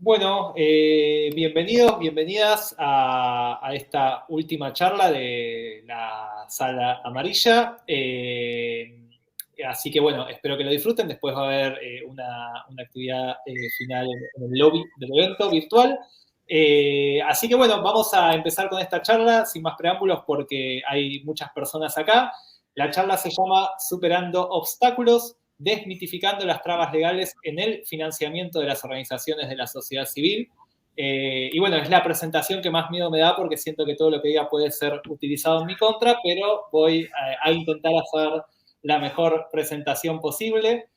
Bueno, bienvenidos, bienvenidas a esta última charla de la Sala Amarilla. Así que bueno, espero que lo disfruten. Después va a haber una actividad final en el lobby del evento virtual. Así que bueno, vamos a empezar con esta charla sin más preámbulos porque hay muchas personas acá. La charla se llama Superando Obstáculos, desmitificando las trabas legales en el financiamiento de las organizaciones de la sociedad civil. Y bueno, es la presentación que más miedo me da porque siento que todo lo que diga puede ser utilizado en mi contra, pero voy a intentar hacer la mejor presentación posible.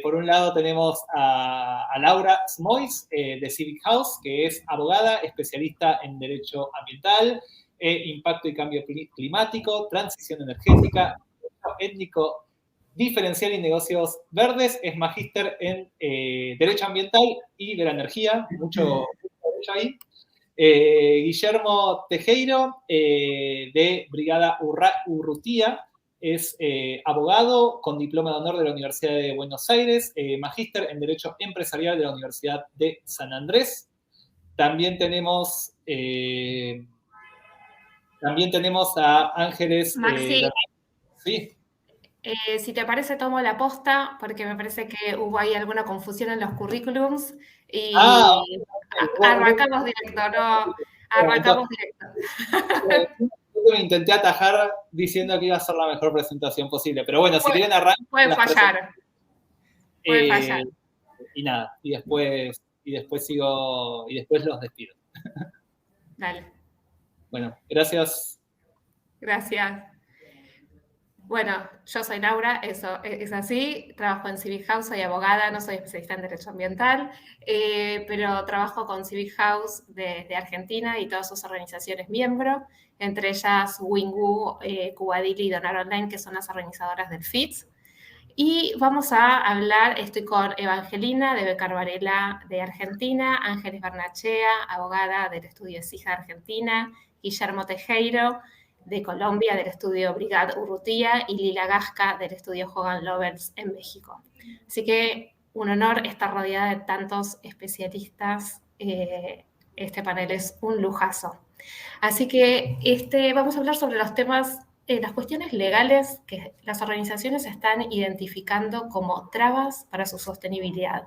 Por un lado tenemos a Laura Smois de Civic House, que es abogada, especialista en derecho ambiental, impacto y cambio climático, transición energética, étnico diferencial y negocios verdes, es magíster en Derecho Ambiental y de la Energía, mucho derecho ahí. Guillermo Tejero, de Brigada Urrutia, es abogado con diploma de honor de la Universidad de Buenos Aires, magíster en Derecho Empresarial de la Universidad de San Andrés. También tenemos a Ángeles... Maxi, sí. Si te parece, tomo la posta porque me parece que hubo ahí alguna confusión en los currículums y arrancamos directo, ¿no? Arrancamos directo. Yo me intenté atajar diciendo que iba a ser la mejor presentación posible, pero bueno, si quieren arrancar. Puede fallar. Puede fallar. Y nada, y después sigo, y después los despido. Dale. Bueno, gracias. Gracias. Bueno, yo soy Laura, eso es así, trabajo en Civic House, soy abogada, no soy especialista en Derecho Ambiental, pero trabajo con Civic House de Argentina y todas sus organizaciones miembros, entre ellas Wingu, Cubadili y Donar Online, que son las organizadoras del FITS. Y vamos a hablar, estoy con Evangelina de Becar Varela de Argentina, Ángeles Barnachea, abogada del estudio SIJA Argentina, Guillermo Tejero de Colombia, del estudio Brigada Urrutia, y Lila Gasca, del estudio Hogan Lovells en México. Así que un honor estar rodeada de tantos especialistas. Este panel es un lujazo. Así que vamos a hablar sobre los temas, las cuestiones legales que las organizaciones están identificando como trabas para su sostenibilidad.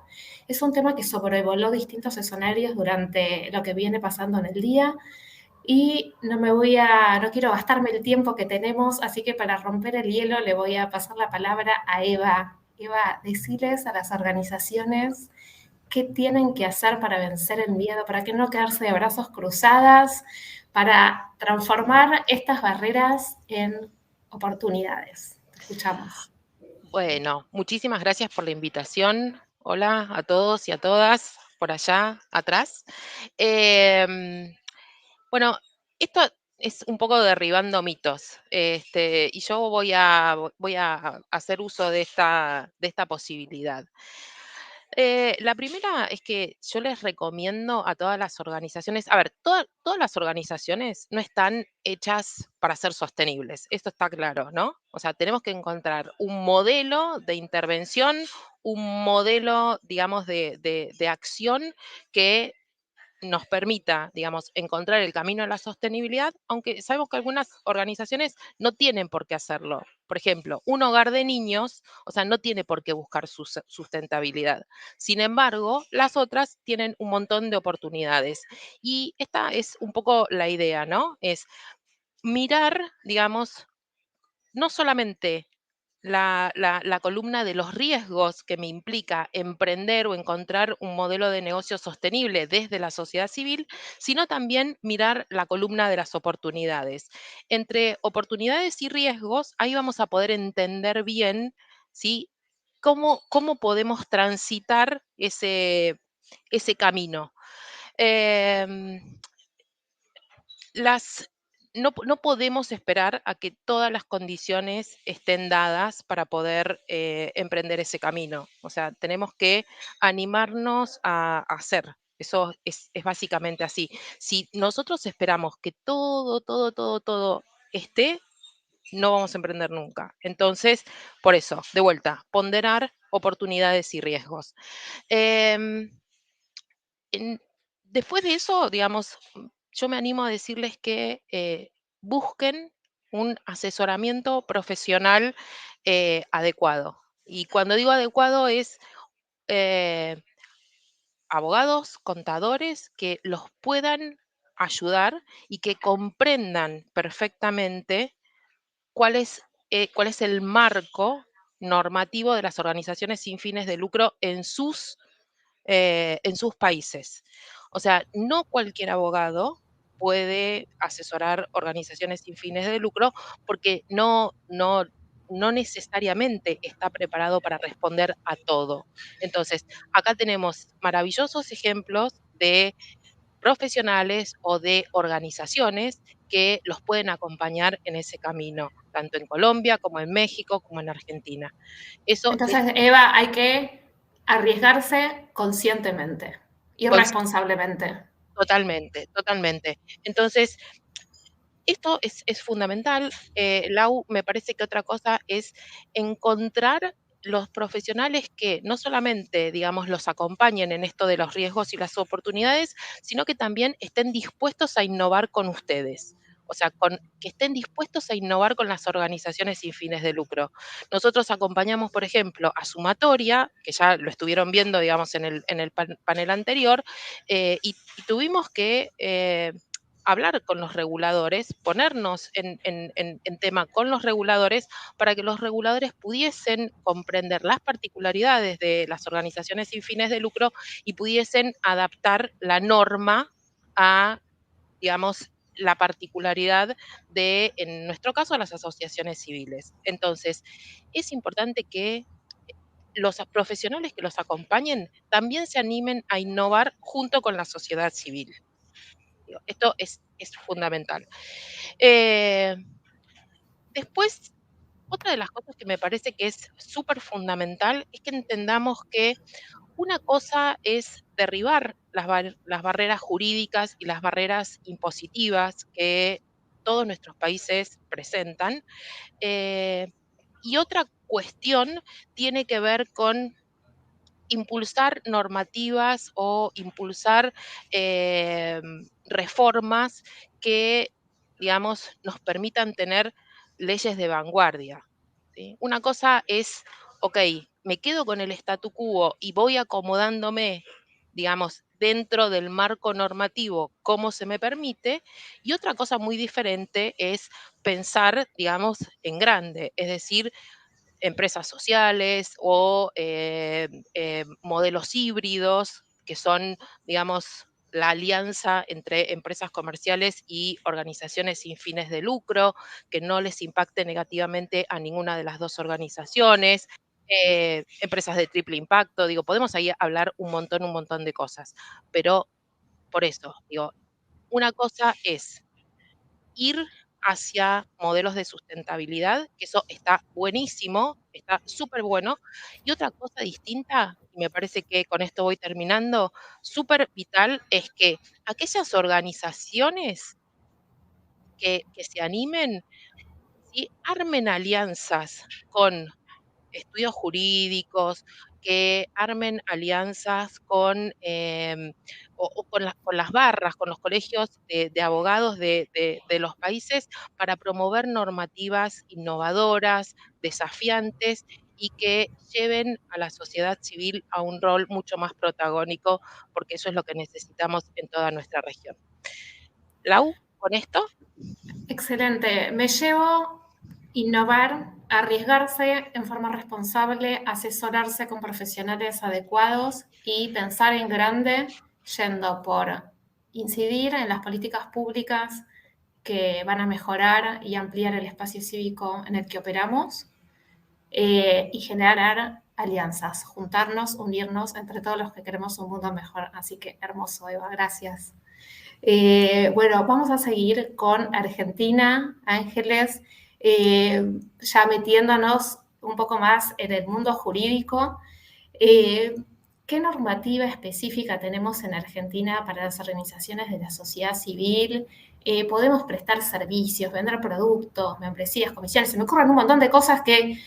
Es un tema que sobrevoló distintos escenarios durante lo que viene pasando en el día. Y no quiero gastarme el tiempo que tenemos, así que para romper el hielo le voy a pasar la palabra a Eva. Eva, deciles a las organizaciones qué tienen que hacer para vencer el miedo, para que no quedarse de brazos cruzadas, para transformar estas barreras en oportunidades. Te escuchamos. Bueno, muchísimas gracias por la invitación. Hola a todos y a todas por allá atrás. Bueno, esto es un poco derribando mitos, y yo voy a hacer uso de esta posibilidad. La primera es que yo les recomiendo a todas las organizaciones, a ver, todas las organizaciones no están hechas para ser sostenibles, esto está claro, ¿no? O sea, tenemos que encontrar un modelo de intervención, un modelo, digamos, de acción que nos permita, digamos, encontrar el camino a la sostenibilidad, aunque sabemos que algunas organizaciones no tienen por qué hacerlo. Por ejemplo, un hogar de niños, o sea, no tiene por qué buscar su sustentabilidad. Sin embargo, las otras tienen un montón de oportunidades. Y esta es un poco la idea, ¿no? Es mirar, digamos, no solamente la columna de los riesgos que me implica emprender o encontrar un modelo de negocio sostenible desde la sociedad civil, sino también mirar la columna de las oportunidades. Entre oportunidades y riesgos, ahí vamos a poder entender bien, ¿sí?, cómo podemos transitar ese camino. No podemos esperar a que todas las condiciones estén dadas para poder emprender ese camino. O sea, tenemos que animarnos a hacer. Eso es básicamente así. Si nosotros esperamos que todo esté, no vamos a emprender nunca. Entonces, por eso, de vuelta, ponderar oportunidades y riesgos. Después de eso, digamos, yo me animo a decirles que busquen un asesoramiento profesional adecuado. Y cuando digo adecuado es eh, abogados, contadores que los puedan ayudar y que comprendan perfectamente cuál es el marco normativo de las organizaciones sin fines de lucro en sus países. O sea, no cualquier abogado puede asesorar organizaciones sin fines de lucro porque no necesariamente está preparado para responder a todo. Entonces, acá tenemos maravillosos ejemplos de profesionales o de organizaciones que los pueden acompañar en ese camino, tanto en Colombia como en México como en Argentina. Eso es Entonces, Eva, hay que arriesgarse conscientemente y responsablemente. totalmente, totalmente. Entonces, esto es fundamental. Lau, me parece que otra cosa es encontrar los profesionales que no solamente, digamos, los acompañen en esto de los riesgos y las oportunidades, sino que también estén dispuestos a innovar con ustedes. O sea, que estén dispuestos a innovar con las organizaciones sin fines de lucro. Nosotros acompañamos, por ejemplo, a Sumatoria, que ya lo estuvieron viendo, digamos, en el panel anterior, y tuvimos que hablar con los reguladores, ponernos en tema con los reguladores para que los reguladores pudiesen comprender las particularidades de las organizaciones sin fines de lucro y pudiesen adaptar la norma a, digamos, la particularidad de, en nuestro caso, las asociaciones civiles. Entonces, es importante que los profesionales que los acompañen también se animen a innovar junto con la sociedad civil. Esto es fundamental. Eh, Después, otra de las cosas que me parece que es súper fundamental es que entendamos que una cosa es derribar las barreras jurídicas y las barreras impositivas que todos nuestros países presentan. eh, y otra cuestión tiene que ver con impulsar normativas o impulsar reformas que, digamos, nos permitan tener leyes de vanguardia, ¿sí? Una cosa es, ok, me quedo con el statu quo y voy acomodándome, digamos, dentro del marco normativo como se me permite, y otra cosa muy diferente es pensar, digamos, en grande, es decir, empresas sociales o modelos híbridos, que son, digamos, la alianza entre empresas comerciales y organizaciones sin fines de lucro, que no les impacte negativamente a ninguna de las dos organizaciones, empresas de triple impacto, digo, podemos ahí hablar un montón de cosas, pero por eso, digo, una cosa es ir hacia modelos de sustentabilidad, que eso está buenísimo, está súper bueno. Y otra cosa distinta, y me parece que con esto voy terminando, súper vital, es que aquellas organizaciones que se animen, ¿sí? Armen alianzas con estudios jurídicos, que armen alianzas con, o con las barras, con los colegios de abogados de los países para promover normativas innovadoras, desafiantes y que lleven a la sociedad civil a un rol mucho más protagónico, porque eso es lo que necesitamos en toda nuestra región. Lau, con esto. Excelente. Me llevo innovar, arriesgarse en forma responsable, asesorarse con profesionales adecuados y pensar en grande, yendo por incidir en las políticas públicas que van a mejorar y ampliar el espacio cívico en el que operamos y generar alianzas, juntarnos, unirnos entre todos los que queremos un mundo mejor. Así que hermoso, Eva, gracias. Bueno, vamos a seguir con Argentina, Ángeles, ya metiéndonos un poco más en el mundo jurídico. ¿Qué normativa específica tenemos en Argentina para las organizaciones de la sociedad civil? ¿Podemos prestar servicios, vender productos, membresías, comisiones? Se me ocurren un montón de cosas que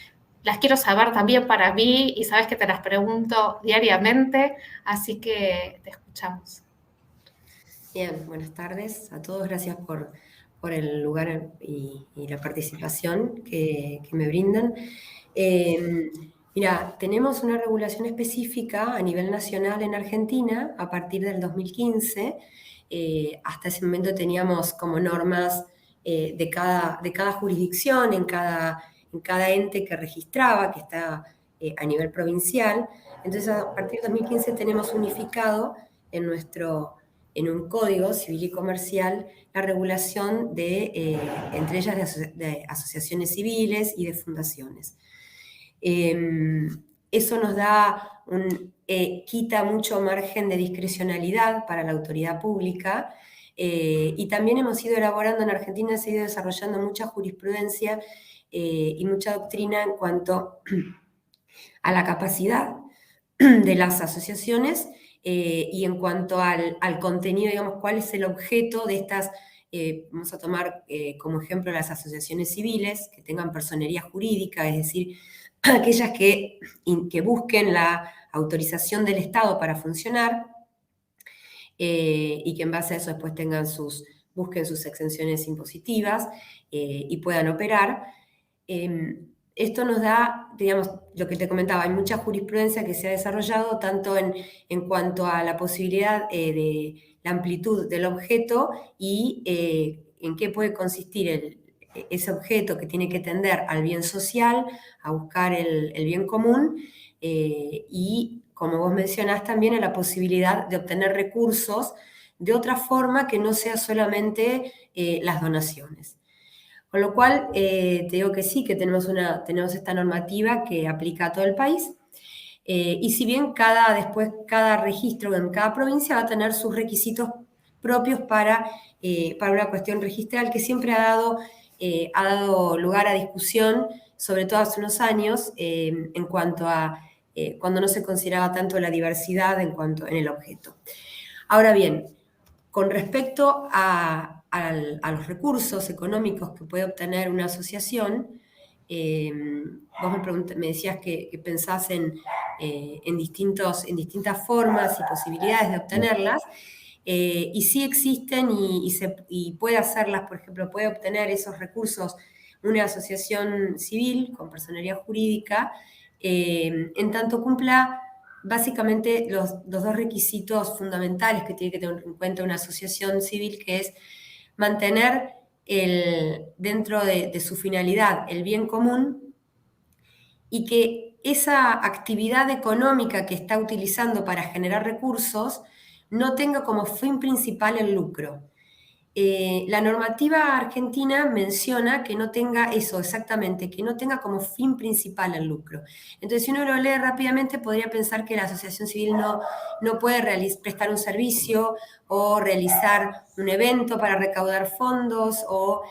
las quiero saber también para mí y sabes que te las pregunto diariamente, así que te escuchamos. Bien, buenas tardes a todos. Gracias por el lugar y la participación que me brindan. Mira, tenemos una regulación específica a nivel nacional en Argentina a partir del 2015. Hasta ese momento teníamos como normas de cada jurisdicción, en cada ente que registraba, que está a nivel provincial. Entonces, a partir del 2015 tenemos unificado en un código civil y comercial la regulación entre ellas de asociaciones civiles y de fundaciones. Eso nos da quita mucho margen de discrecionalidad para la autoridad pública, y también hemos ido elaborando en Argentina, se ha ido desarrollando mucha jurisprudencia y mucha doctrina en cuanto a la capacidad de las asociaciones y en cuanto al contenido, digamos, cuál es el objeto de estas, vamos a tomar como ejemplo las asociaciones civiles que tengan personería jurídica, es decir, aquellas que busquen la autorización del Estado para funcionar y que en base a eso después busquen sus exenciones impositivas y puedan operar. Esto nos da, digamos, lo que te comentaba, hay mucha jurisprudencia que se ha desarrollado tanto en cuanto a la posibilidad de la amplitud del objeto y en qué puede consistir ese objeto que tiene que tender al bien social, a buscar el bien común y, como vos mencionás, también a la posibilidad de obtener recursos de otra forma que no sea solamente las donaciones. Con lo cual, te digo que sí, que tenemos esta normativa que aplica a todo el país. Y si bien cada registro en cada provincia va a tener sus requisitos propios para una cuestión registral que siempre ha dado lugar a discusión, sobre todo hace unos años, en cuanto a cuando no se consideraba tanto la diversidad en el objeto. Ahora bien, con respecto a los recursos económicos que puede obtener una asociación, vos me decías que pensás en distintas formas y posibilidades de obtenerlas, y sí existen y puede hacerlas, por ejemplo, puede obtener esos recursos una asociación civil con personería jurídica, en tanto cumpla básicamente los dos requisitos fundamentales que tiene que tener en cuenta una asociación civil, que es mantener dentro de su finalidad el bien común y que esa actividad económica que está utilizando para generar recursos no tenga como fin principal el lucro. La normativa argentina menciona que no tenga eso exactamente, que no tenga como fin principal el lucro. Entonces, si uno lo lee rápidamente, podría pensar que la asociación civil no puede prestar un servicio o realizar un evento para recaudar fondos o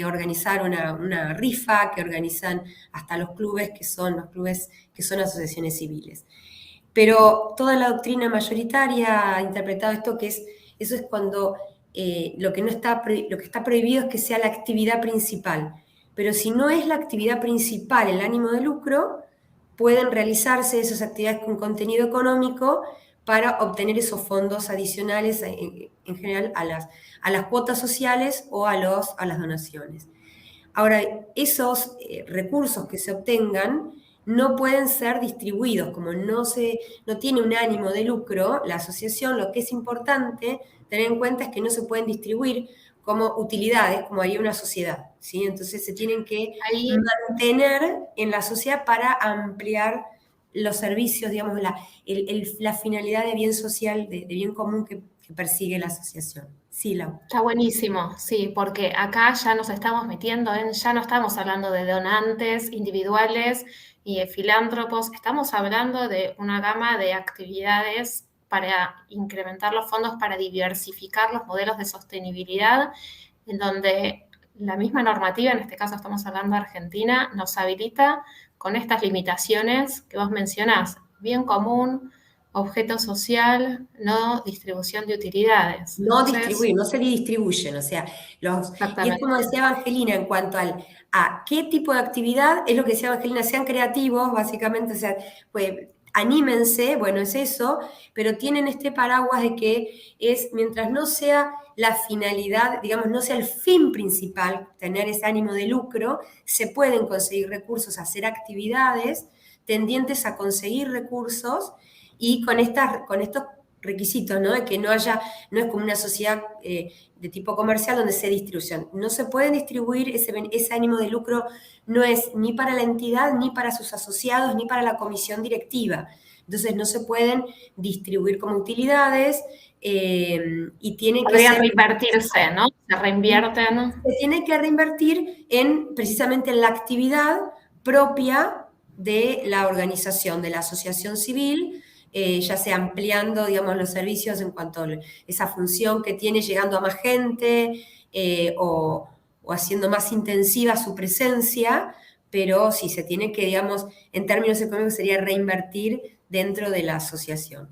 organizar una rifa que organizan hasta los clubes que son asociaciones civiles. Pero toda la doctrina mayoritaria ha interpretado esto eso es cuando lo que está prohibido es que sea la actividad principal. Pero si no es la actividad principal el ánimo de lucro, pueden realizarse esas actividades con contenido económico para obtener esos fondos adicionales en general a las cuotas sociales o a las donaciones. Ahora, esos recursos que se obtengan no pueden ser distribuidos, como no tiene un ánimo de lucro, la asociación, lo que es importante tener en cuenta es que no se pueden distribuir como utilidades, como haría una sociedad, ¿sí? Entonces se tienen que mantener en la sociedad para ampliar los servicios, digamos, la finalidad de bien social, de bien común que persigue la asociación. Sí, Lau. Está buenísimo, sí, porque acá ya nos estamos metiendo ya no estamos hablando de donantes individuales y de filántropos, estamos hablando de una gama de actividades para incrementar los fondos, para diversificar los modelos de sostenibilidad, en donde la misma normativa, en este caso estamos hablando de Argentina, nos habilita con estas limitaciones que vos mencionás, bien común, objeto social, no distribución de utilidades. No Entonces, distribuir, no se distribuyen, o sea, y es exactamente. como decía Evangelina en cuanto a qué tipo de actividad, es lo que decía Evangelina, sean creativos, básicamente, o sea, pues anímense, bueno, es eso, pero tienen este paraguas de que es, mientras no sea la finalidad, digamos, no sea el fin principal, tener ese ánimo de lucro, se pueden conseguir recursos, hacer actividades tendientes a conseguir recursos y con estos requisitos, ¿no? De que no haya, no es como una sociedad de tipo comercial donde se distribuyen. No se pueden distribuir, ese ánimo de lucro no es ni para la entidad, ni para sus asociados, ni para la comisión directiva. Entonces no se pueden distribuir como utilidades y tiene que Podrían ser... reinvertirse, ¿no? Se reinvierten. Se tiene que reinvertir precisamente en la actividad propia de la organización, de la asociación civil, ya sea ampliando, digamos, los servicios en cuanto a esa función que tiene, llegando a más gente o haciendo más intensiva su presencia, pero sí se tiene que, digamos, en términos económicos sería reinvertir dentro de la asociación.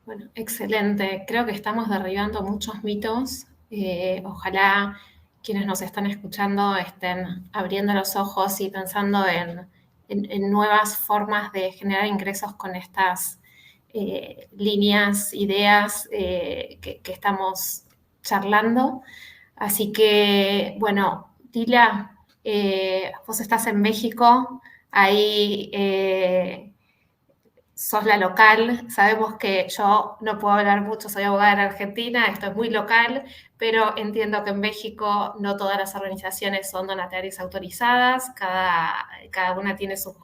Bueno, excelente. Creo que estamos derribando muchos mitos. Ojalá quienes nos están escuchando estén abriendo los ojos y pensando en nuevas formas de generar ingresos con estas líneas, ideas que estamos charlando. Así que, bueno, Dila, vos estás en México, ahí sos la local, sabemos que yo no puedo hablar mucho, soy abogada en Argentina, esto es muy local, pero entiendo que en México no todas las organizaciones son donatarias autorizadas, cada una tiene sus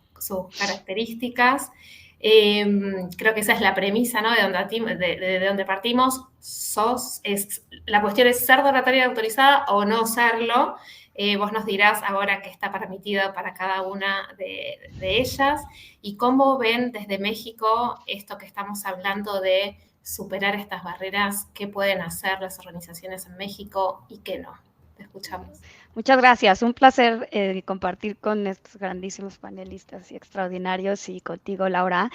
características. Creo que esa es la premisa, ¿no? De donde partimos. La cuestión es ser donataria autorizada o no serlo. Vos nos dirás ahora qué está permitido para cada una de ellas y cómo ven desde México esto que estamos hablando de superar estas barreras, qué pueden hacer las organizaciones en México y qué no. Te escuchamos. Muchas gracias, un placer compartir con estos grandísimos panelistas y extraordinarios y contigo, Laura.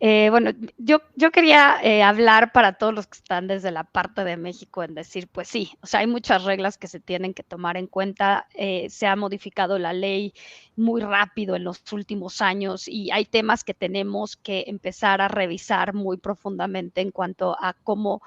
Bueno, yo quería hablar para todos los que están desde la parte de México en decir, pues sí, o sea, hay muchas reglas que se tienen que tomar en cuenta, se ha modificado la ley muy rápido en los últimos años y hay temas que tenemos que empezar a revisar muy profundamente en cuanto a cómo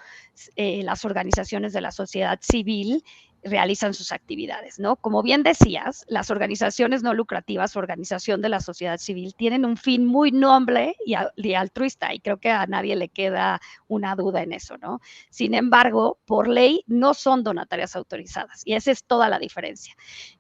las organizaciones de la sociedad civil realizan sus actividades, ¿no? Como bien decías, las organizaciones no lucrativas, organización de la sociedad civil, tienen un fin muy noble y altruista, y creo que a nadie le queda una duda en eso, ¿no? Sin embargo, por ley no son donatarias autorizadas, y esa es toda la diferencia.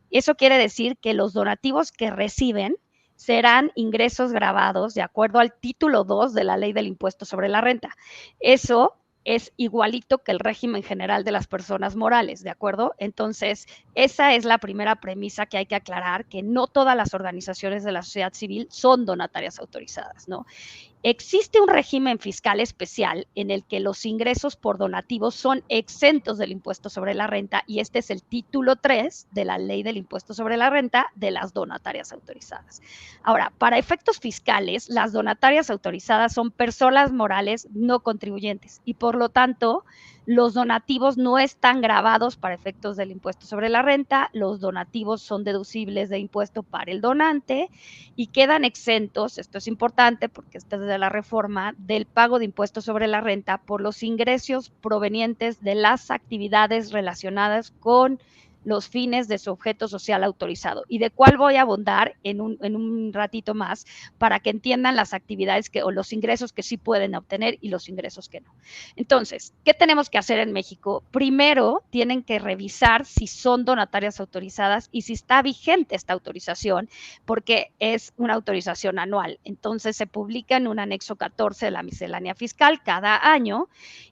Eso quiere decir que los donativos que reciben serán ingresos grabados de acuerdo al título 2 de la Ley del Impuesto sobre la Renta. Eso es igualito que el régimen general de las personas morales, ¿de acuerdo? Entonces, esa es la primera premisa que hay que aclarar, que no todas las organizaciones de la sociedad civil son donatarias autorizadas, ¿no? Existe un régimen fiscal especial en el que los ingresos por donativos son exentos del impuesto sobre la renta y este es el título 3 de la Ley del Impuesto sobre la Renta de las donatarias autorizadas. Ahora, para efectos fiscales, las donatarias autorizadas son personas morales no contribuyentes y por lo tanto los donativos no están grabados para efectos del impuesto sobre la renta, los donativos son deducibles de impuesto para el donante y quedan exentos, esto es importante porque esta es de la reforma, del pago de impuestos sobre la renta por los ingresos provenientes de las actividades relacionadas con los fines de su objeto social autorizado y de cuál voy a abundar en un ratito más para que entiendan las actividades o los ingresos que sí pueden obtener y los ingresos que no. Entonces, ¿qué tenemos que hacer en México? Primero, tienen que revisar si son donatarias autorizadas y si está vigente esta autorización, porque es una autorización anual. Entonces, se publica en un anexo 14 de la miscelánea fiscal cada año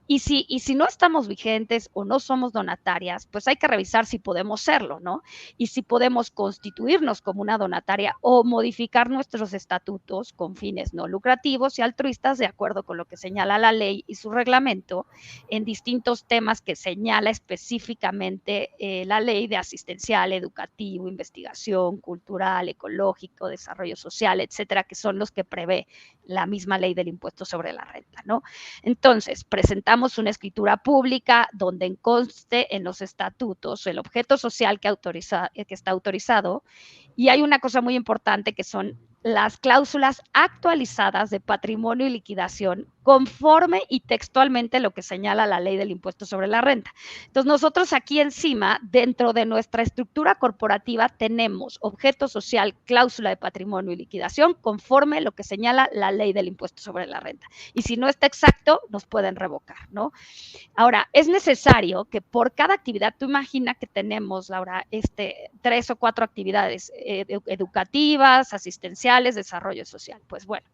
y si no estamos vigentes o no somos donatarias, pues hay que revisar si podemos podemos serlo, ¿no? Y si podemos constituirnos como una donataria o modificar nuestros estatutos con fines no lucrativos y altruistas de acuerdo con lo que señala la ley y su reglamento en distintos temas que señala específicamente la ley de asistencial, educativo, investigación, cultural, ecológico, desarrollo social, etcétera, que son los que prevé la misma ley del impuesto sobre la renta, ¿no? Entonces, presentamos una escritura pública donde conste en los estatutos el objeto social que está autorizado, y hay una cosa muy importante que son las cláusulas actualizadas de patrimonio y liquidación conforme y textualmente lo que señala la ley del impuesto sobre la renta. Entonces, nosotros aquí encima, dentro de nuestra estructura corporativa, tenemos objeto social, cláusula de patrimonio y liquidación conforme lo que señala la ley del impuesto sobre la renta. Y si no está exacto, nos pueden revocar, ¿no? Ahora, es necesario que por cada actividad, tú imagina que tenemos, Laura, 3 o 4 actividades educativas, asistenciales, desarrollo social. Pues bueno,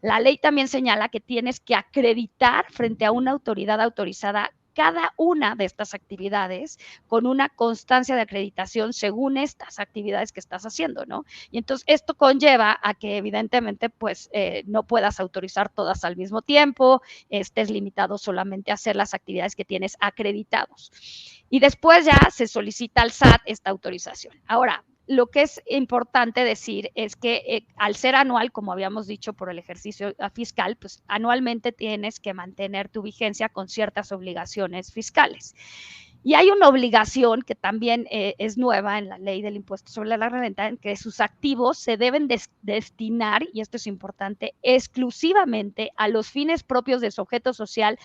la ley también señala que tienes que acreditar frente a una autoridad autorizada cada una de estas actividades con una constancia de acreditación según estas actividades que estás haciendo, ¿no? Y entonces esto conlleva a que evidentemente pues no puedas autorizar todas al mismo tiempo, estés limitado solamente a hacer las actividades que tienes acreditados. Y después ya se solicita al SAT esta autorización. Ahora, lo que es importante decir es que al ser anual, como habíamos dicho por el ejercicio fiscal, pues anualmente tienes que mantener tu vigencia con ciertas obligaciones fiscales. Y hay una obligación que también es nueva en la ley del impuesto sobre la renta, en que sus activos se deben destinar, y esto es importante, exclusivamente a los fines propios de su objeto social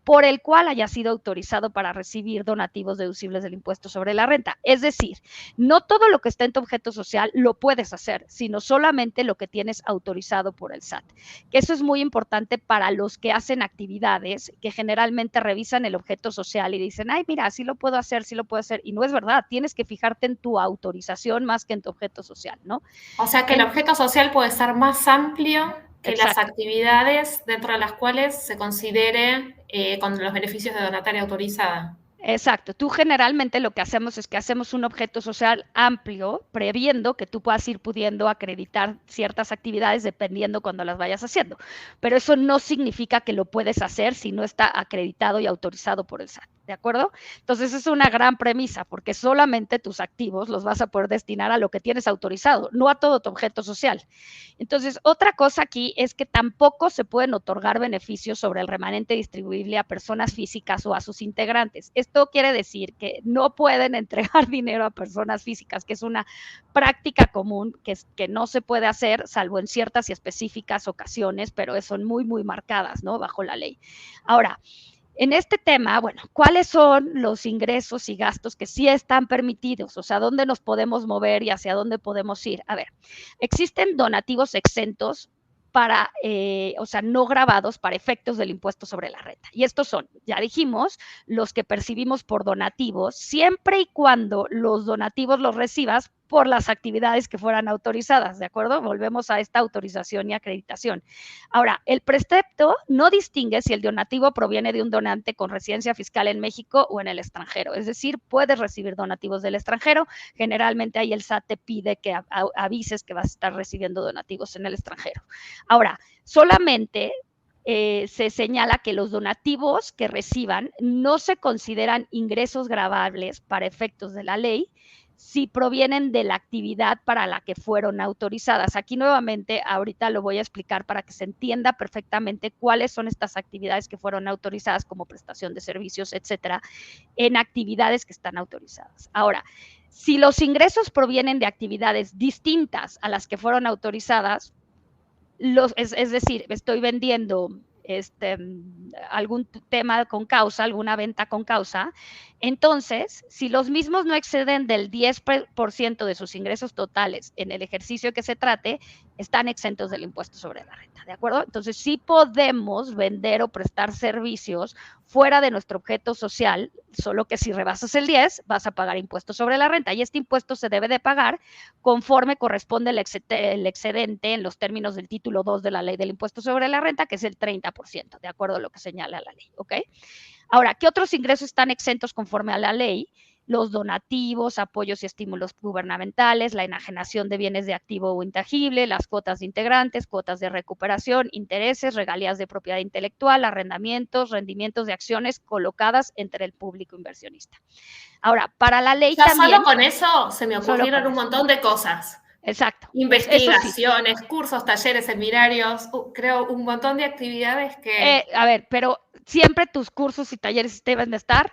por el cual haya sido autorizado para recibir donativos deducibles del impuesto sobre la renta. Es decir, no todo lo que está en tu objeto social lo puedes hacer, sino solamente lo que tienes autorizado por el SAT. Que eso es muy importante para los que hacen actividades que generalmente revisan el objeto social y dicen, ay, mira, sí lo puedo hacer, y no es verdad, tienes que fijarte en tu autorización más que en tu objeto social, ¿no? O sea que el objeto social puede ser más amplio que las actividades dentro de las cuales se considere con los beneficios de donataria autorizada. Exacto. Tú generalmente lo que hacemos es que hacemos un objeto social amplio, previendo que tú puedas ir pudiendo acreditar ciertas actividades dependiendo cuando las vayas haciendo. Pero eso no significa que lo puedes hacer si no está acreditado y autorizado por el SAT. ¿De acuerdo? Entonces es una gran premisa porque solamente tus activos los vas a poder destinar a lo que tienes autorizado, no a todo tu objeto social. Entonces, otra cosa aquí es que tampoco se pueden otorgar beneficios sobre el remanente distribuible a personas físicas o a sus integrantes. Esto quiere decir que no pueden entregar dinero a personas físicas, que es una práctica común que no se puede hacer, salvo en ciertas y específicas ocasiones, pero son muy, muy marcadas, ¿no? Bajo la ley. Ahora, en este tema, bueno, ¿cuáles son los ingresos y gastos que sí están permitidos? O sea, ¿dónde nos podemos mover y hacia dónde podemos ir? A ver, existen donativos exentos para, o sea, no grabados para efectos del impuesto sobre la renta. Y estos son, ya dijimos, los que percibimos por donativos, siempre y cuando los donativos los recibas por las actividades que fueran autorizadas, ¿de acuerdo? Volvemos a esta autorización y acreditación. Ahora, el precepto no distingue si el donativo proviene de un donante con residencia fiscal en México o en el extranjero, es decir, puedes recibir donativos del extranjero, generalmente ahí el SAT te pide que avises que vas a estar recibiendo donativos en el extranjero. Ahora, solamente se señala que los donativos que reciban no se consideran ingresos gravables para efectos de la ley si provienen de la actividad para la que fueron autorizadas. Aquí nuevamente, ahorita lo voy a explicar para que se entienda perfectamente cuáles son estas actividades que fueron autorizadas como prestación de servicios, etcétera, en actividades que están autorizadas. Ahora, si los ingresos provienen de actividades distintas a las que fueron autorizadas, es decir, estoy vendiendo algún tema con causa, alguna venta con causa, entonces, si los mismos no exceden del 10% de sus ingresos totales en el ejercicio que se trate, están exentos del impuesto sobre la renta, ¿de acuerdo? Entonces, sí podemos vender o prestar servicios fuera de nuestro objeto social, solo que si rebasas el 10, vas a pagar impuesto sobre la renta, y este impuesto se debe de pagar conforme corresponde el excedente en los términos del título 2 de la ley del impuesto sobre la renta, que es el 30%, de acuerdo a lo que señala la ley, ¿ok? Ahora, ¿qué otros ingresos están exentos conforme a la ley? los donativos, apoyos y estímulos gubernamentales, la enajenación de bienes de activo o intangible, las cuotas de integrantes, cuotas de recuperación, intereses, regalías de propiedad intelectual, arrendamientos, rendimientos de acciones colocadas entre el público inversionista. Ahora, para la ley ya también... Solo con eso se me ocurrieron un eso. montón de cosas. Exacto. Investigaciones, sí. Cursos, talleres, seminarios, creo un montón de actividades que... A ver, pero siempre tus cursos y talleres deben de estar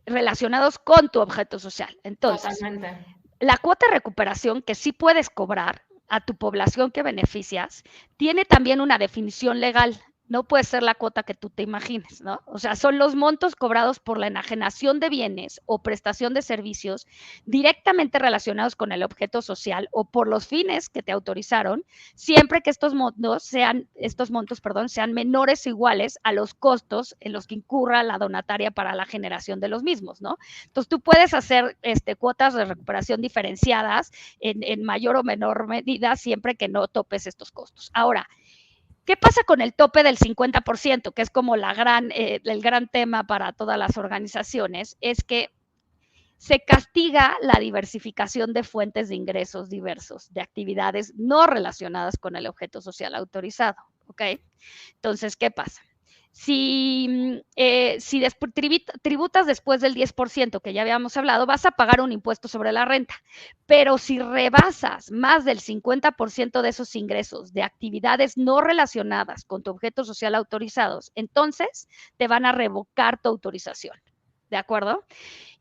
relacionados con tu objeto social. Entonces, totalmente. La cuota de recuperación que sí puedes cobrar a tu población que beneficias tiene también una definición legal. No puede ser la cuota que tú te imagines, ¿no? O sea, son los montos cobrados por la enajenación de bienes o prestación de servicios directamente relacionados con el objeto social o por los fines que te autorizaron, siempre que estos montos sean menores o iguales a los costos en los que incurra la donataria para la generación de los mismos, ¿no? Entonces, tú puedes hacer cuotas de recuperación diferenciadas en mayor o menor medida siempre que no topes estos costos. Ahora, ¿qué pasa con el tope del 50%, que es como el gran tema para todas las organizaciones? Es que se castiga la diversificación de fuentes de ingresos diversos, de actividades no relacionadas con el objeto social autorizado, ¿ok? Entonces, ¿qué pasa? Si tributas después del 10%, que ya habíamos hablado, vas a pagar un impuesto sobre la renta. Pero si rebasas más del 50% de esos ingresos de actividades no relacionadas con tu objeto social autorizados, entonces te van a revocar tu autorización. ¿De acuerdo?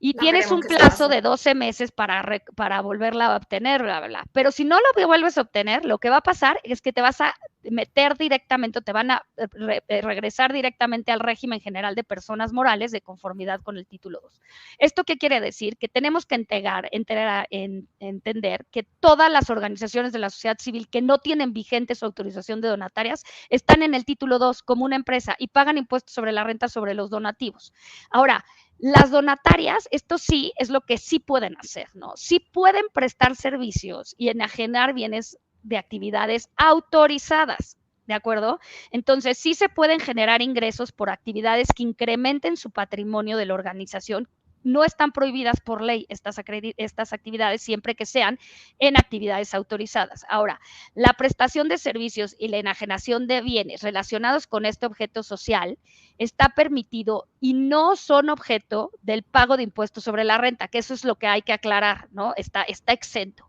Y no tienes un plazo de 12 meses para volverla a obtener, bla, bla, bla. Pero si no lo vuelves a obtener, lo que va a pasar es que te vas a meter directamente, o te van a regresar directamente al régimen general de personas morales de conformidad con el título 2. ¿Esto qué quiere decir? Que tenemos que entender que todas las organizaciones de la sociedad civil que no tienen vigente su autorización de donatarias están en el título 2 como una empresa y pagan impuestos sobre la renta sobre los donativos. Ahora, las donatarias, esto sí es lo que sí pueden hacer, ¿no? Sí pueden prestar servicios y enajenar bienes de actividades autorizadas, ¿de acuerdo? Entonces, sí se pueden generar ingresos por actividades que incrementen su patrimonio de la organización. No están prohibidas por ley estas actividades siempre que sean en actividades autorizadas. Ahora, la prestación de servicios y la enajenación de bienes relacionados con este objeto social está permitido y no son objeto del pago de impuestos sobre la renta, que eso es lo que hay que aclarar, ¿no? Está exento.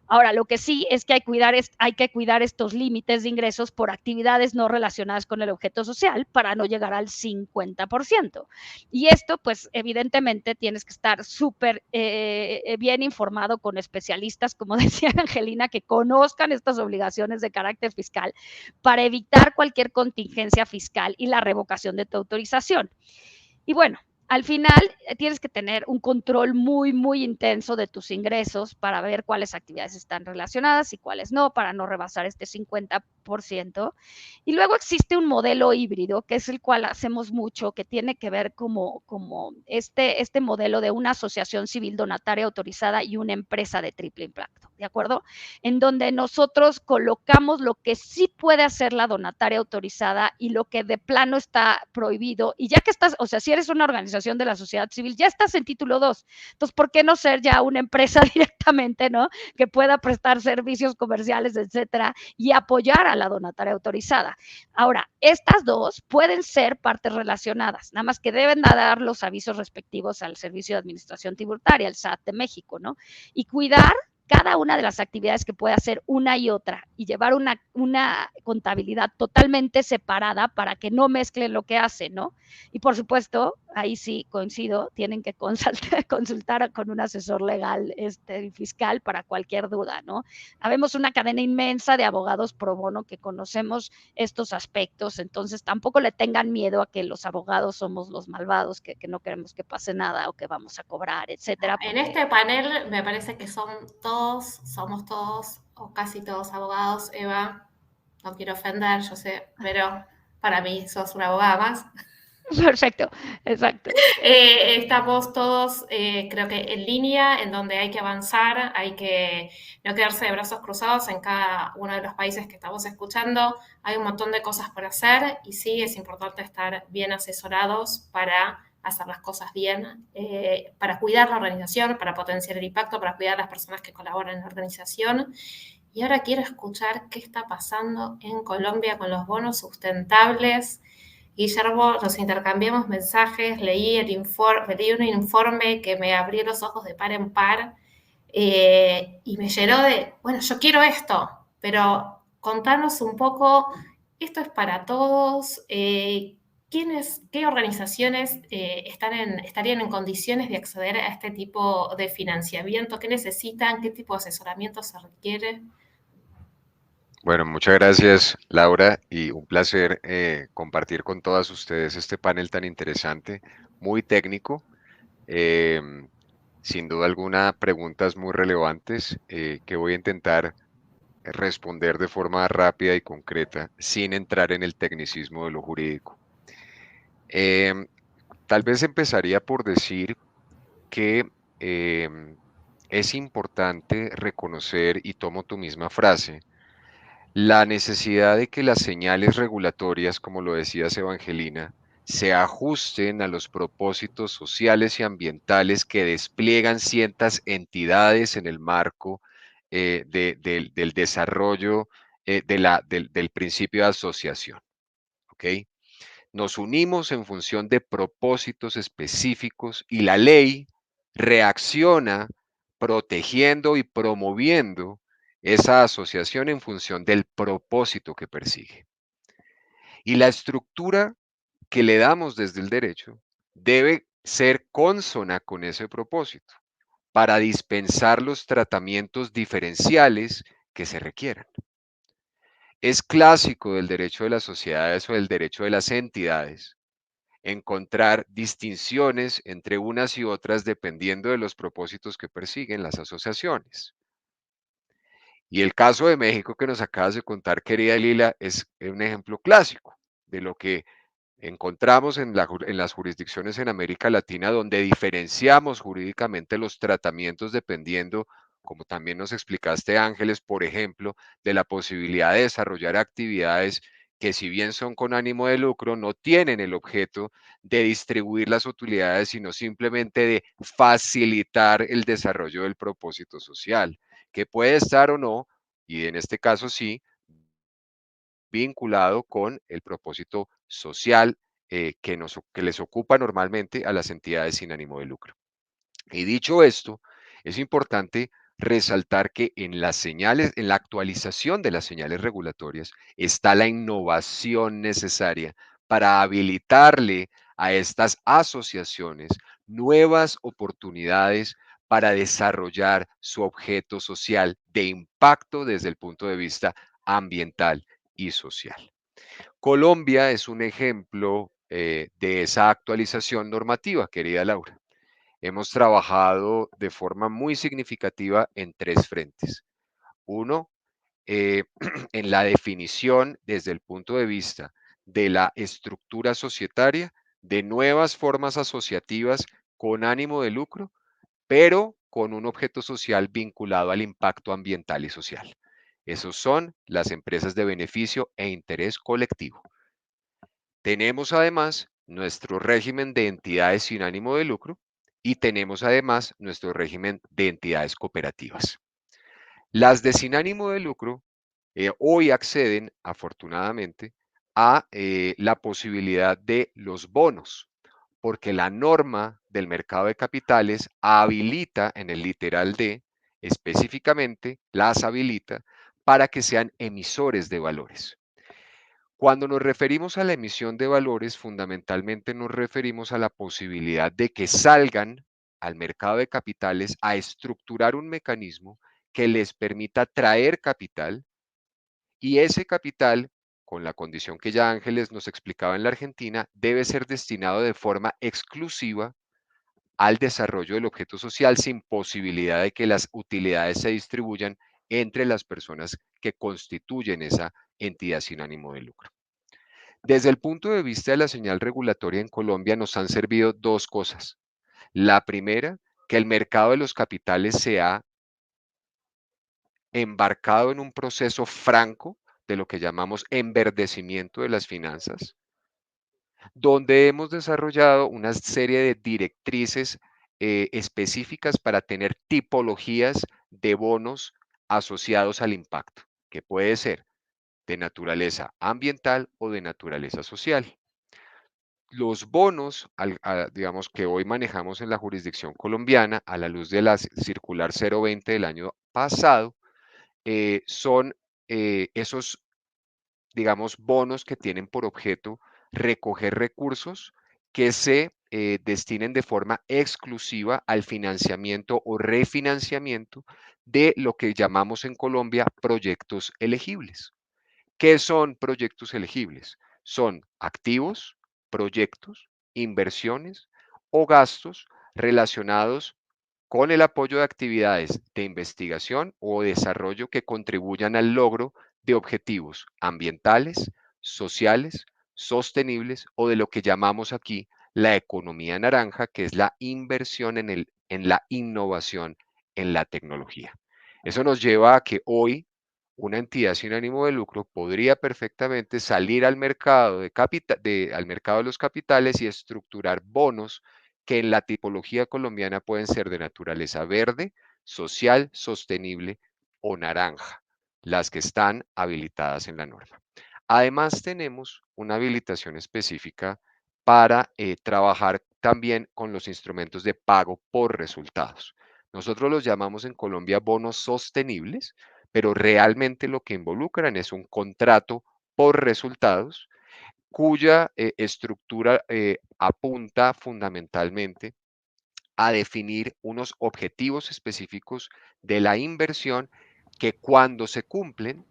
Ahora, lo que sí es que hay que cuidar estos límites de ingresos por actividades no relacionadas con el objeto social para no llegar al 50%. Y esto, pues, evidentemente tienes que estar súper bien informado con especialistas, como decía Angelina, que conozcan estas obligaciones de carácter fiscal para evitar cualquier contingencia fiscal y la revocación de tu autorización. Y bueno, al final tienes que tener un control muy, muy intenso de tus ingresos para ver cuáles actividades están relacionadas y cuáles no, para no rebasar este 50%. Y luego existe un modelo híbrido, que es el cual hacemos mucho, que tiene que ver como este modelo de una asociación civil donataria autorizada y una empresa de triple impacto, ¿de acuerdo? En donde nosotros colocamos lo que sí puede hacer la donataria autorizada y lo que de plano está prohibido. Y ya que estás, o sea, si eres una organización de la sociedad civil, ya estás en título 2. Entonces, ¿por qué no ser ya una empresa directamente, ¿no? Que pueda prestar servicios comerciales, etcétera, y apoyar a la donataria autorizada. Ahora, estas dos pueden ser partes relacionadas, nada más que deben dar los avisos respectivos al Servicio de Administración Tributaria, el SAT de México, ¿no? Y cuidar cada una de las actividades que puede hacer una y otra y llevar una contabilidad totalmente separada para que no mezclen lo que hacen, ¿no? Y por supuesto, ahí sí coincido, tienen que consultar con un asesor legal fiscal para cualquier duda, ¿no? Habemos una cadena inmensa de abogados pro bono que conocemos estos aspectos, entonces tampoco le tengan miedo a que los abogados somos los malvados, que no queremos que pase nada o que vamos a cobrar, etcétera. En este panel me parece que somos todos o casi todos abogados. Eva, no quiero ofender, yo sé, pero para mí sos una abogada más. Perfecto, exacto. Estamos todos, creo que en línea, en donde hay que avanzar, hay que no quedarse de brazos cruzados en cada uno de los países que estamos escuchando. Hay un montón de cosas por hacer y sí, es importante estar bien asesorados para hacer las cosas bien, para cuidar la organización, para potenciar el impacto, para cuidar a las personas que colaboran en la organización. Y ahora quiero escuchar qué está pasando en Colombia con los bonos sustentables. Guillermo, nos intercambiamos mensajes, leí un informe que me abrió los ojos de par en par y me llenó de, bueno, yo quiero esto, pero contanos un poco, esto es para todos, ¿qué organizaciones estarían en condiciones de acceder a este tipo de financiamiento? ¿Qué necesitan? ¿Qué tipo de asesoramiento se requiere? Bueno, muchas gracias, Laura, y un placer compartir con todas ustedes este panel tan interesante, muy técnico. Sin duda alguna, preguntas muy relevantes que voy a intentar responder de forma rápida y concreta, sin entrar en el tecnicismo de lo jurídico. Tal vez empezaría por decir que es importante reconocer, y tomo tu misma frase, la necesidad de que las señales regulatorias, como lo decías, Evangelina, se ajusten a los propósitos sociales y ambientales que despliegan ciertas entidades en el marco del desarrollo del principio de asociación. ¿Ok? Nos unimos en función de propósitos específicos y la ley reacciona protegiendo y promoviendo esa asociación en función del propósito que persigue. Y la estructura que le damos desde el derecho debe ser consona con ese propósito para dispensar los tratamientos diferenciales que se requieran. Es clásico del derecho de las sociedades o del derecho de las entidades encontrar distinciones entre unas y otras dependiendo de los propósitos que persiguen las asociaciones. Y el caso de México que nos acabas de contar, querida Lila, es un ejemplo clásico de lo que encontramos en las jurisdicciones en América Latina, donde diferenciamos jurídicamente los tratamientos dependiendo, como también nos explicaste, Ángeles, por ejemplo, de la posibilidad de desarrollar actividades que, si bien son con ánimo de lucro, no tienen el objeto de distribuir las utilidades, sino simplemente de facilitar el desarrollo del propósito social, que puede estar o no, y en este caso sí, vinculado con el propósito social que les ocupa normalmente a las entidades sin ánimo de lucro. Y dicho esto, es importante resaltar que en las señales, en la actualización de las señales regulatorias, está la innovación necesaria para habilitarle a estas asociaciones nuevas oportunidades para desarrollar su objeto social de impacto desde el punto de vista ambiental y social. Colombia es un ejemplo de esa actualización normativa, querida Laura. Hemos trabajado de forma muy significativa en 3 frentes. Uno, en la definición desde el punto de vista de la estructura societaria de nuevas formas asociativas con ánimo de lucro, pero con un objeto social vinculado al impacto ambiental y social. Esos son las empresas de beneficio e interés colectivo. Tenemos además nuestro régimen de entidades sin ánimo de lucro y tenemos además nuestro régimen de entidades cooperativas. Las de sin ánimo de lucro hoy acceden, afortunadamente, a la posibilidad de los bonos, porque la norma del mercado de capitales habilita en el literal D, específicamente las habilita para que sean emisores de valores. Cuando nos referimos a la emisión de valores, fundamentalmente nos referimos a la posibilidad de que salgan al mercado de capitales a estructurar un mecanismo que les permita traer capital, y ese capital, con la condición que ya Ángeles nos explicaba en la Argentina, debe ser destinado de forma exclusiva al desarrollo del objeto social sin posibilidad de que las utilidades se distribuyan entre las personas que constituyen esa entidad sin ánimo de lucro. Desde el punto de vista de la señal regulatoria en Colombia nos han servido 2 cosas. La primera, que el mercado de los capitales se ha embarcado en un proceso franco de lo que llamamos enverdecimiento de las finanzas, donde hemos desarrollado una serie de directrices específicas para tener tipologías de bonos asociados al impacto, que puede ser de naturaleza ambiental o de naturaleza social. Los bonos, digamos, que hoy manejamos en la jurisdicción colombiana, a la luz de la circular 020 del año pasado, son esos, digamos, bonos que tienen por objeto recoger recursos que se destinen de forma exclusiva al financiamiento o refinanciamiento de lo que llamamos en Colombia proyectos elegibles. ¿Qué son proyectos elegibles? Son activos, proyectos, inversiones o gastos relacionados con el apoyo de actividades de investigación o desarrollo que contribuyan al logro de objetivos ambientales, sociales, sostenibles o de lo que llamamos aquí la economía naranja, que es la inversión en la innovación en la tecnología. Eso nos lleva a que hoy una entidad sin ánimo de lucro podría perfectamente salir al mercado al mercado de los capitales y estructurar bonos que en la tipología colombiana pueden ser de naturaleza verde, social, sostenible o naranja, las que están habilitadas en la norma. Además, tenemos una habilitación específica para trabajar también con los instrumentos de pago por resultados. Nosotros los llamamos en Colombia bonos sostenibles, pero realmente lo que involucran es un contrato por resultados cuya estructura apunta fundamentalmente a definir unos objetivos específicos de la inversión que cuando se cumplen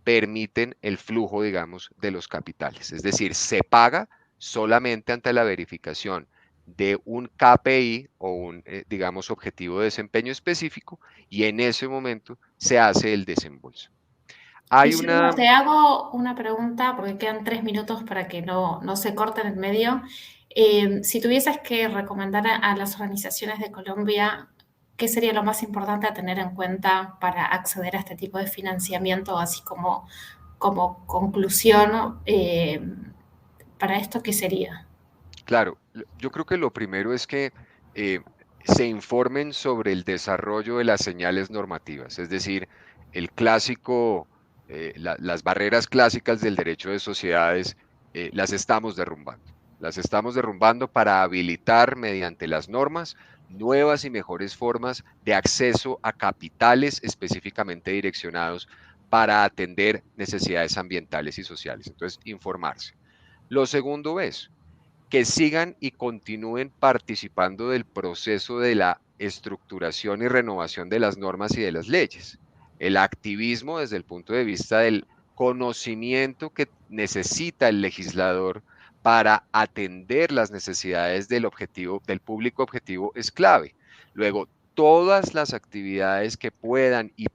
permiten el flujo, digamos, de los capitales. Es decir, se paga solamente ante la verificación de un KPI o un, digamos, objetivo de desempeño específico y en ese momento se hace el desembolso. Hay Guillermo, te hago una pregunta porque quedan 3 minutos para que no se corte en el medio. Si tuvieses que recomendar a las organizaciones de Colombia, ¿qué sería lo más importante a tener en cuenta para acceder a este tipo de financiamiento, así como conclusión para esto, qué sería? Claro, yo creo que lo primero es que se informen sobre el desarrollo de las señales normativas, es decir, el clásico, las barreras clásicas del derecho de sociedades, las estamos derrumbando. Las estamos derrumbando para habilitar mediante las normas nuevas y mejores formas de acceso a capitales específicamente direccionados para atender necesidades ambientales y sociales. Entonces, informarse. Lo segundo es que sigan y continúen participando del proceso de la estructuración y renovación de las normas y de las leyes. El activismo desde el punto de vista del conocimiento que necesita el legislador para atender las necesidades del objetivo, del público objetivo es clave. Luego, todas las actividades que puedan y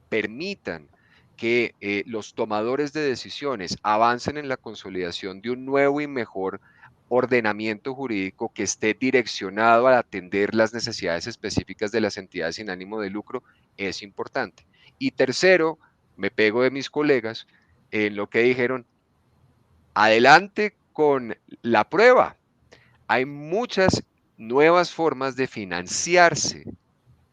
permitan que los tomadores de decisiones avancen en la consolidación de un nuevo y mejor ordenamiento jurídico que esté direccionado a atender las necesidades específicas de las entidades sin ánimo de lucro es importante. Y tercero, me pego de mis colegas en lo que dijeron, adelante con la prueba. Hay muchas nuevas formas de financiarse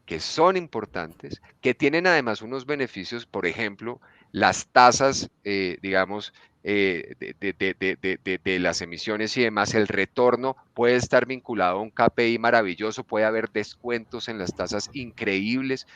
que son importantes, que tienen además unos beneficios, por ejemplo, las tasas, digamos, de las emisiones y demás, el retorno puede estar vinculado a un KPI maravilloso, puede haber descuentos en las tasas increíbles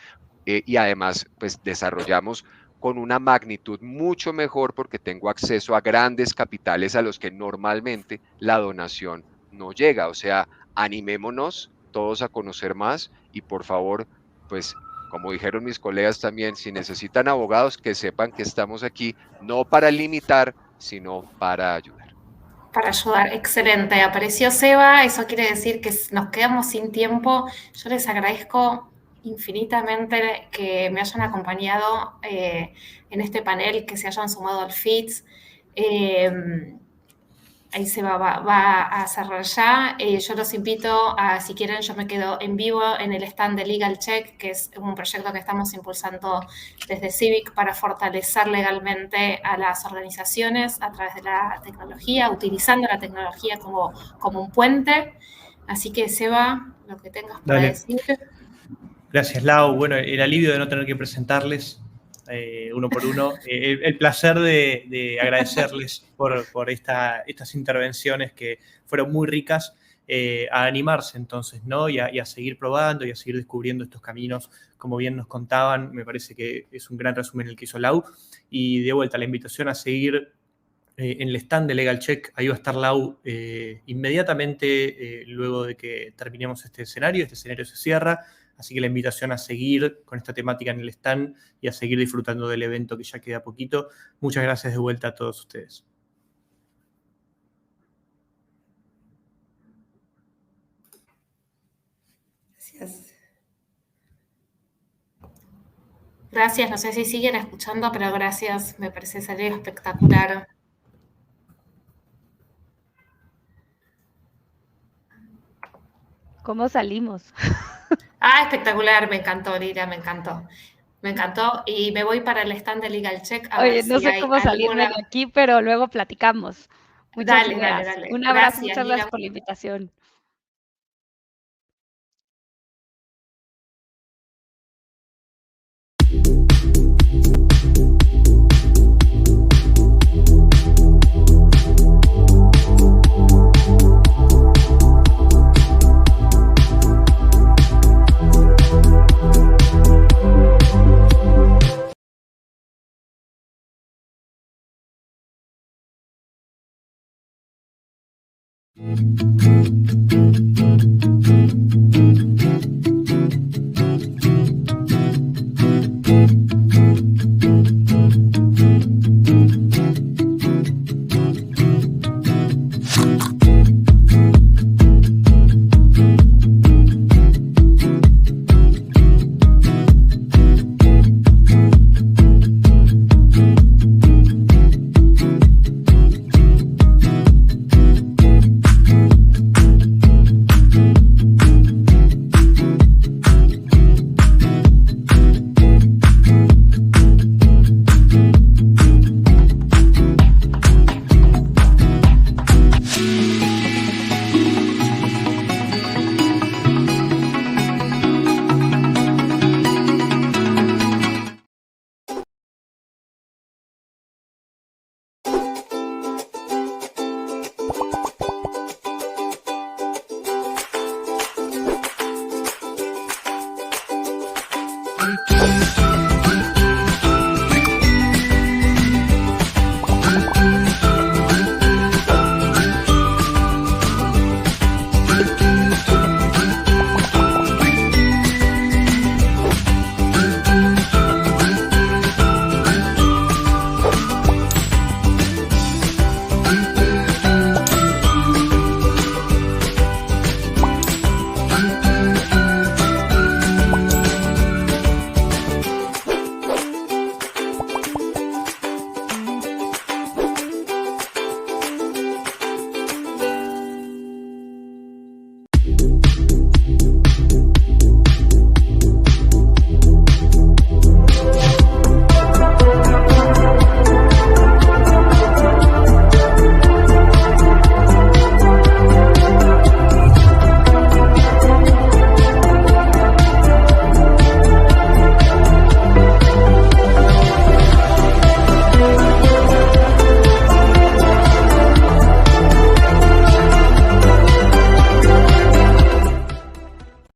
y además, pues desarrollamos con una magnitud mucho mejor porque tengo acceso a grandes capitales a los que normalmente la donación no llega. O sea, animémonos todos a conocer más y por favor, pues como dijeron mis colegas también, si necesitan abogados, que sepan que estamos aquí no para limitar, sino para ayudar. Para ayudar, excelente. Apareció Seba, eso quiere decir que nos quedamos sin tiempo. Yo les agradezco infinitamente que me hayan acompañado en este panel, que se hayan sumado al FITS. ahí se va a cerrar ya. Yo los invito a, si quieren, yo me quedo en vivo en el stand de Legal Check, que es un proyecto que estamos impulsando desde Civic para fortalecer legalmente a las organizaciones a través de la tecnología, utilizando la tecnología como un puente. Así que, Seba, lo que tengas para decir. Gracias, Lau. Bueno, el alivio de no tener que presentarles uno por uno. El placer de agradecerles por estas intervenciones que fueron muy ricas, a animarse entonces, ¿no? Y a seguir probando y a seguir descubriendo estos caminos, como bien nos contaban. Me parece que es un gran resumen el que hizo Lau. Y de vuelta, la invitación a seguir en el stand de Legal Check. Ahí va a estar Lau inmediatamente luego de que terminemos este escenario. Este escenario se cierra. Así que la invitación a seguir con esta temática en el stand y a seguir disfrutando del evento, que ya queda poquito. Muchas gracias de vuelta a todos ustedes. Gracias. Gracias, no sé si siguen escuchando, pero gracias, me parece salir espectacular. ¿Cómo salimos? Espectacular, me encantó, Lira, me encantó. Me encantó y me voy para el stand de Legal Check a Oye, ver no si sé hay cómo salirme de aquí, pero luego platicamos. Muchas ideas. Dale. Un abrazo, Gracias, muchas Lira. gracias por la invitación. Thank you.